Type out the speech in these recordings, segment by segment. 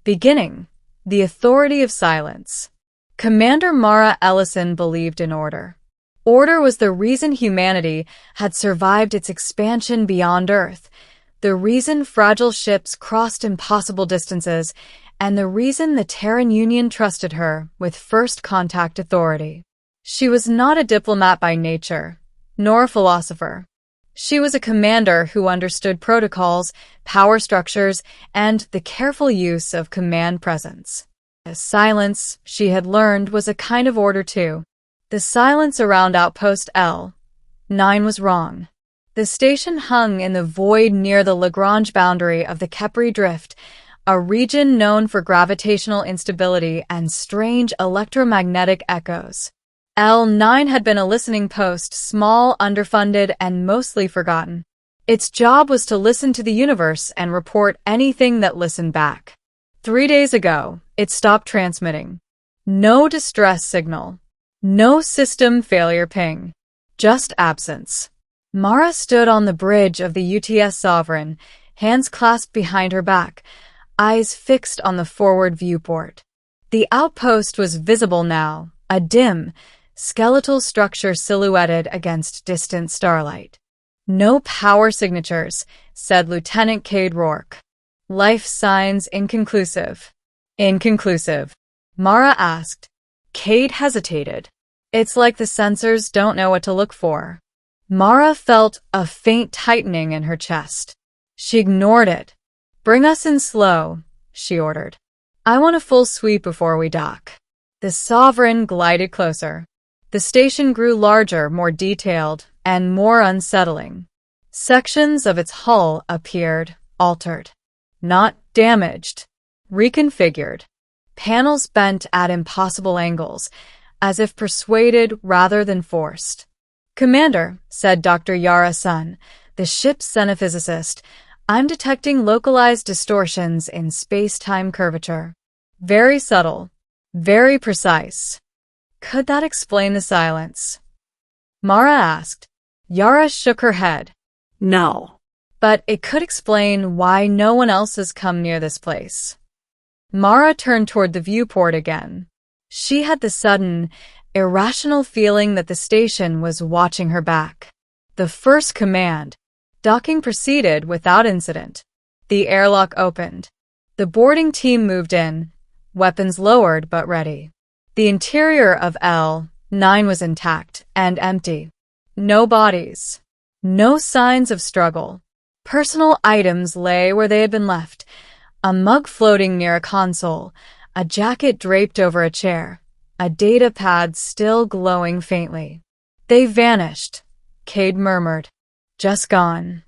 Beginning. The authority of silence. Commander Mara Ellison believed in order. Order was the reason humanity had survived its expansion beyond Earth, the reason fragile ships crossed impossible distances, and the reason the Terran Union trusted her with first contact authority. She was not a diplomat by nature, nor a philosopher. She was a commander who understood protocols, power structures, and the careful use of command presence. Silence, she had learned, was a kind of order too. The silence around Outpost L9 was wrong. The station hung in the void near the Lagrange boundary of the Kepri Drift, a region known for gravitational instability and strange electromagnetic echoes. L9 had been a listening post, small, underfunded, and mostly forgotten. Its job was to listen to the universe and report anything that listened back. 3 days ago, it stopped transmitting. No distress signal. No system failure ping. Just absence. Mara stood on the bridge of the UTS Sovereign, hands clasped behind her back, eyes fixed on the forward viewport. The outpost was visible now, a dim, skeletal structure silhouetted against distant starlight. No power signatures, said Lieutenant Cade Rourke. Life signs inconclusive. Inconclusive. Mara asked. Cade hesitated. It's like the sensors don't know what to look for. Mara felt a faint tightening in her chest. She ignored it. Bring us in slow, she ordered. I want a full sweep before we dock. The Sovereign glided closer. The station grew larger, more detailed, and more unsettling. Sections of its hull appeared altered. Not damaged. Reconfigured. Panels bent at impossible angles, as if persuaded rather than forced. Commander, said Dr. Yara Sun, the ship's xenophysicist, I'm detecting localized distortions in space-time curvature. Very subtle. Very precise. Could that explain the silence? Mara asked. Yara shook her head. No. But it could explain why no one else has come near this place. Mara turned toward the viewport again. She had the sudden, irrational feeling that the station was watching her back. The first command. Docking proceeded without incident. The airlock opened. The boarding team moved in, weapons lowered but ready. The interior of L9 was intact and empty. No bodies. No signs of struggle. Personal items lay where they had been left. A mug floating near a console, a jacket draped over a chair, a data pad still glowing faintly. They vanished, Cade murmured. Just gone.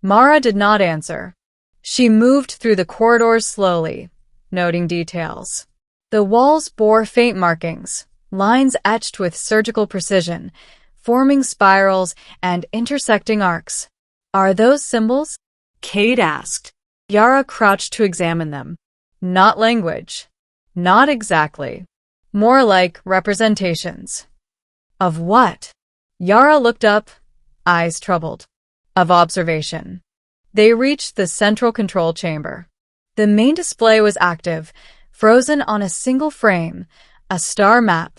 Mara did not answer. She moved through the corridors slowly, noting details. The walls bore faint markings, lines etched with surgical precision, forming spirals and intersecting arcs. Are those symbols? Cade asked. Yara crouched to examine them. Not language. Not exactly. More like representations. Of what? Yara looked up, eyes troubled. Of observation. They reached the central control chamber. The main display was active, frozen on a single frame, a star map,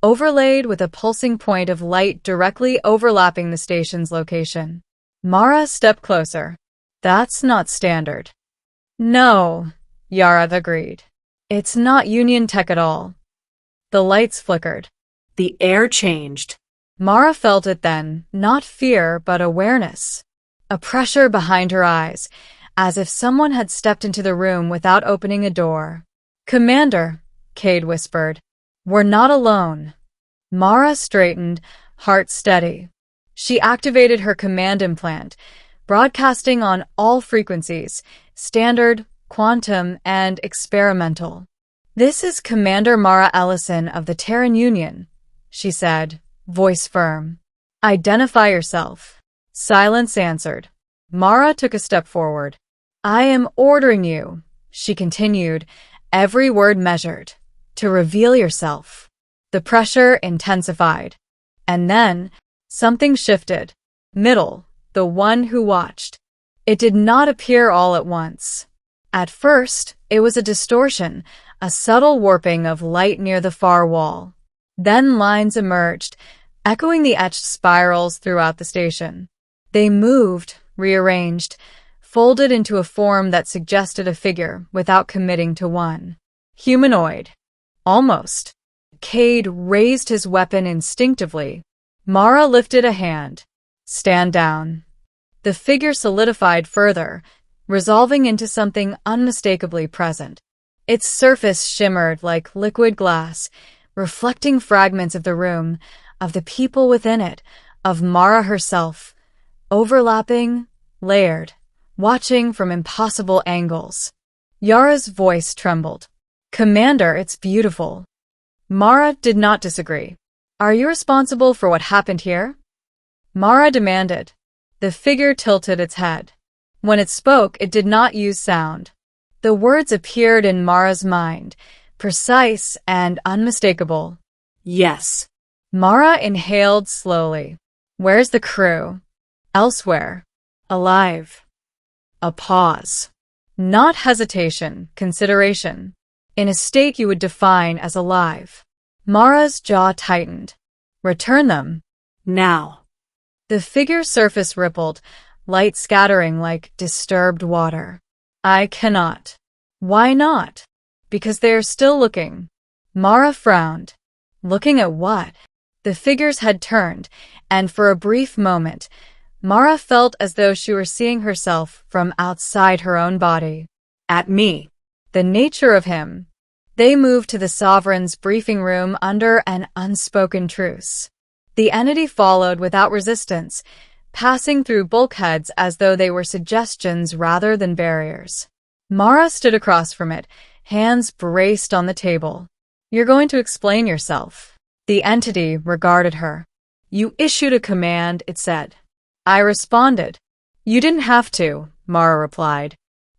overlaid with a pulsing point of light directly overlapping the station's location. Mara stepped closer. That's not standard. No, Yara agreed. It's not Union tech at all. The lights flickered. The air changed. Mara felt it then, not fear but awareness. A pressure behind her eyes, as if someone had stepped into the room without opening a door. Commander, Cade whispered. We're not alone. Mara straightened, heart steady. She activated her command implant, broadcasting on all frequencies, standard, quantum, and experimental. This is Commander Mara Ellison of the Terran Union, she said, voice firm. Identify yourself. Silence answered. Mara took a step forward. I am ordering you, she continued, every word measured, to reveal yourself. The pressure intensified. And then, something shifted. Middle, the one who watched. It did not appear all at once. At first, it was a distortion, a subtle warping of light near the far wall. Then lines emerged, echoing the etched spirals throughout the station. They moved, rearranged, folded into a form that suggested a figure without committing to one. Humanoid. Almost. Cade raised his weapon instinctively. Mara lifted a hand. Stand down. The figure solidified further, resolving into something unmistakably present. Its surface shimmered like liquid glass, reflecting fragments of the room, of the people within it, of Mara herself, overlapping, layered, watching from impossible angles. Yara's voice trembled. Commander, it's beautiful. Mara did not disagree. Are you responsible for what happened here? Mara demanded. The figure tilted its head. When it spoke, it did not use sound. The words appeared in Mara's mind, precise and unmistakable. Yes. Mara inhaled slowly. Where's the crew? Elsewhere. Alive. A pause. Not hesitation, consideration. In a state you would define as alive. Mara's jaw tightened. Return them. Now. The figure's surface rippled, light scattering like disturbed water. I cannot. Why not? Because they are still looking. Mara frowned. Looking at what? The figure's head turned, and for a brief moment, Mara felt as though she were seeing herself from outside her own body. At me. The nature of him. They moved to the Sovereign's briefing room under an unspoken truce. The entity followed without resistance, passing through bulkheads as though they were suggestions rather than barriers. Mara stood across from it, hands braced on the table. You're going to explain yourself. The entity regarded her. You issued a command, it said. I responded. You didn't have to, Mara replied.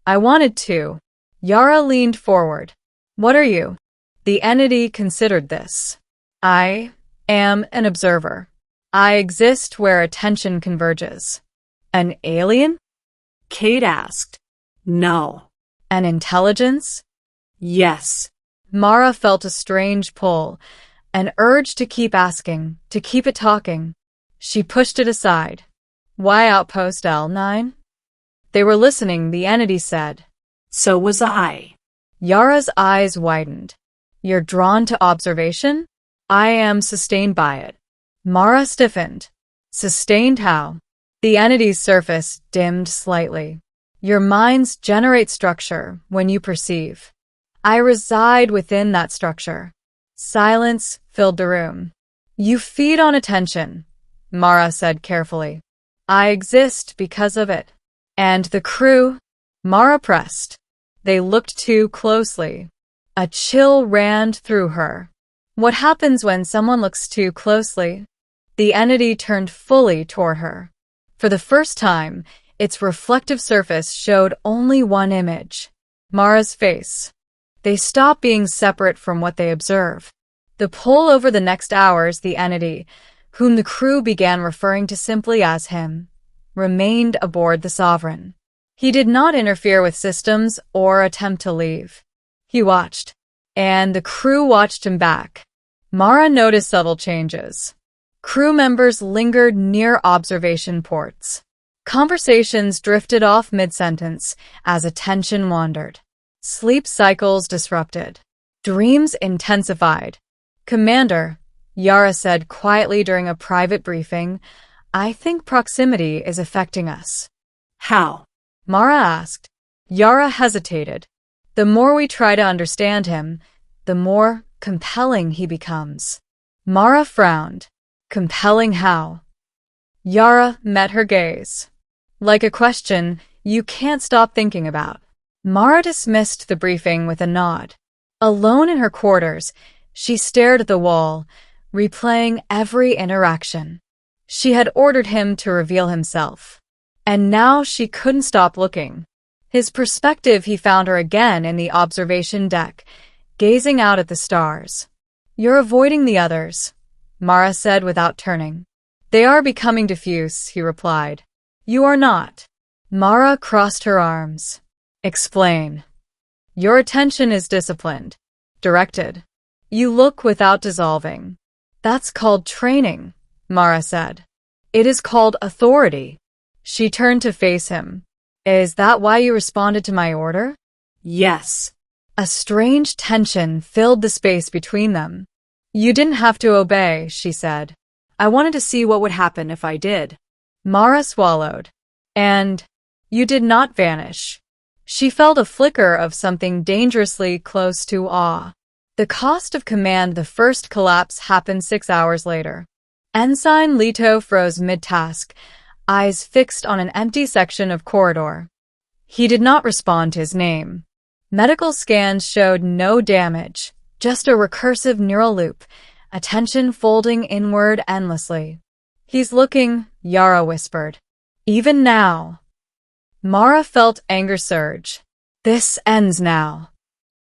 I wanted to. Yara leaned forward. What are you? The entity considered this. I am an observer. I exist where attention converges. An alien? Cade asked. No. An intelligence? Yes. Mara felt a strange pull, an urge to keep asking, to keep it talking. She pushed it aside. Why Outpost L9? They were listening, the entity said. So was I. Yara's eyes widened. You're drawn to observation? I am sustained by it. Mara stiffened. Sustained how? The entity's surface dimmed slightly. Your minds generate structure when you perceive. I reside within that structure. Silence filled the room. You feed on attention, Mara said carefully. I exist because of it. And the crew? Mara pressed. They looked too closely. A chill ran through her. What happens when someone looks too closely? The entity turned fully toward her. For the first time, its reflective surface showed only one image. Mara's face. They stop being separate from what they observe. The pull over the next hours, the entity, whom the crew began referring to simply as him, remained aboard the Sovereign. He did not interfere with systems or attempt to leave. He watched, and the crew watched him back. Mara noticed subtle changes. Crew members lingered near observation ports. Conversations drifted off mid-sentence as attention wandered. Sleep cycles disrupted. Dreams intensified. Commander, Yara said quietly during a private briefing, I think proximity is affecting us. How? Mara asked. Yara hesitated. The more we try to understand him, the more compelling he becomes. Mara frowned. Compelling how? Yara met her gaze. Like a question you can't stop thinking about. Mara dismissed the briefing with a nod. Alone in her quarters, she stared at the wall, replaying every interaction. She had ordered him to reveal himself. And now she couldn't stop looking. His perspective he found her again in the observation deck, gazing out at the stars. You're avoiding the others, Mara said without turning. They are becoming diffuse, he replied. You are not. Mara crossed her arms. Explain. Your attention is disciplined, directed. You look without dissolving. That's called training, Mara said. It is called authority. She turned to face him. Is that why you responded to my order? Yes. A strange tension filled the space between them. You didn't have to obey, she said. I wanted to see what would happen if I did. Mara swallowed. And you did not vanish. She felt a flicker of something dangerously close to awe. The cost of command, the first collapse, happened 6 hours later. Ensign Leto froze mid-task, eyes fixed on an empty section of corridor. He did not respond to his name. Medical scans showed no damage, just a recursive neural loop, attention folding inward endlessly. He's looking, Yara whispered. Even now. Mara felt anger surge. This ends now.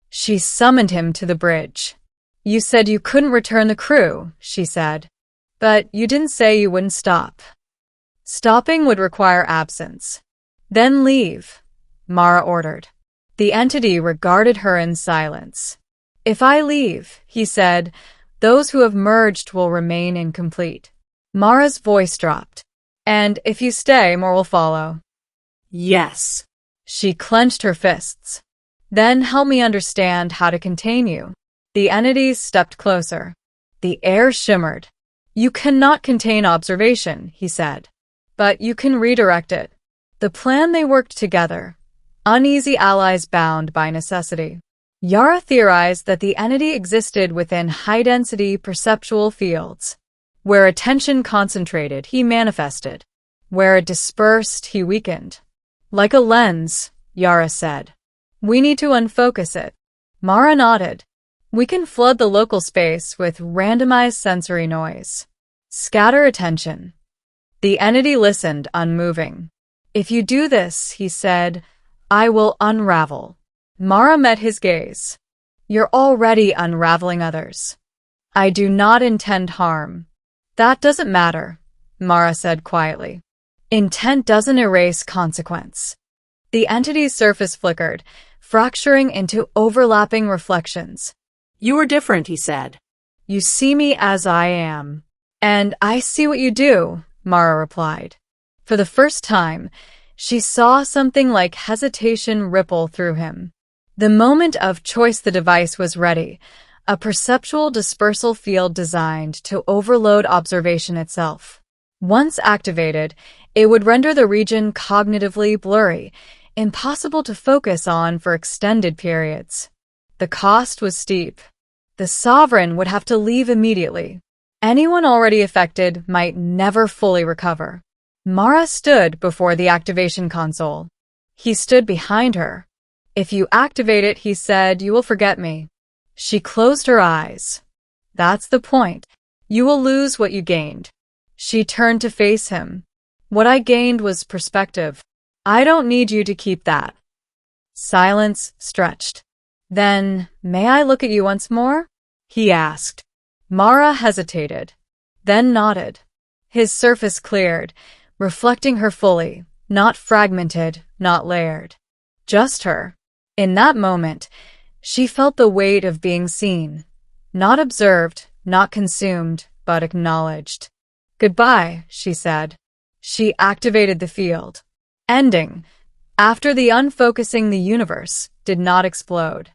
She summoned him to the bridge. You said you couldn't return the crew, she said. But you didn't say you wouldn't stop. Stopping would require absence. Then leave, Mara ordered. The entity regarded her in silence. If I leave, he said, those who have merged will remain incomplete. Mara's voice dropped. And if you stay, more will follow. Yes. She clenched her fists. Then help me understand how to contain you. The entities stepped closer. The air shimmered. You cannot contain observation, he said. But you can redirect it. The plan they worked together. Uneasy allies bound by necessity. Yara theorized that the entity existed within high-density perceptual fields. Where attention concentrated, he manifested. Where it dispersed, he weakened. Like a lens, Yara said. We need to unfocus it. Mara nodded. We can flood the local space with randomized sensory noise. Scatter attention. The entity listened, unmoving. If you do this, he said, I will unravel. Mara met his gaze. You're already unraveling others. I do not intend harm. That doesn't matter, Mara said quietly. Intent doesn't erase consequence. The entity's surface flickered, fracturing into overlapping reflections. You are different, he said. You see me as I am. And I see what you do, Mara replied. For the first time, she saw something like hesitation ripple through him. The moment of choice, the device was ready, a perceptual dispersal field designed to overload observation itself. Once activated, it would render the region cognitively blurry, impossible to focus on for extended periods. The cost was steep. The sovereign would have to leave immediately. Anyone already affected might never fully recover. Mara stood before the activation console. He stood behind her. If you activate it, he said, you will forget me. She closed her eyes. That's the point. You will lose what you gained. She turned to face him. What I gained was perspective. I don't need you to keep that. Silence stretched. Then, may I look at you once more? He asked. Mara hesitated, then nodded. His surface cleared, reflecting her fully, not fragmented, not layered. Just her. In that moment, she felt the weight of being seen. Not observed, not consumed, but acknowledged. Goodbye, she said. She activated the field. Ending. After the unfocusing, the universe did not explode.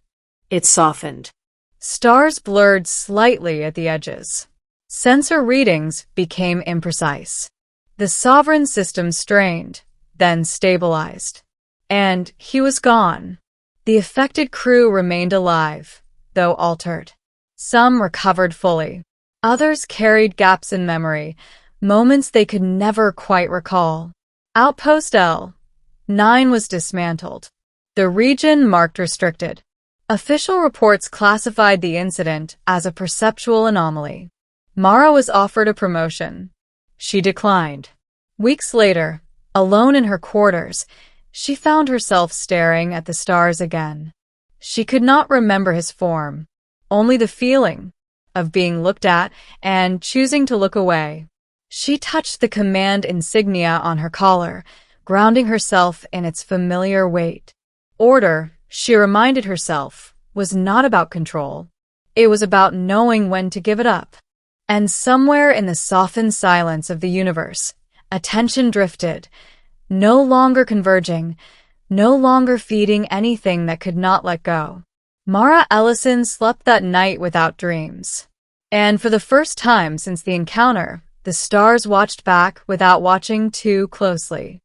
It softened. Stars blurred slightly at the edges. Sensor readings became imprecise. The sovereign system strained, then stabilized. And he was gone. The affected crew remained alive, though altered. Some recovered fully. Others carried gaps in memory, moments they could never quite recall. Outpost L9 was dismantled. The region marked restricted. Official reports classified the incident as a perceptual anomaly. Mara was offered a promotion. She declined. Weeks later, alone in her quarters, she found herself staring at the stars again. She could not remember his form, only the feeling of being looked at and choosing to look away. She touched the command insignia on her collar, grounding herself in its familiar weight. Order, she reminded herself, was not about control. It was about knowing when to give it up. And somewhere in the softened silence of the universe, attention drifted, no longer converging, no longer feeding anything that could not let go. Mara Ellison slept that night without dreams. And for the first time since the encounter, the stars watched back without watching too closely.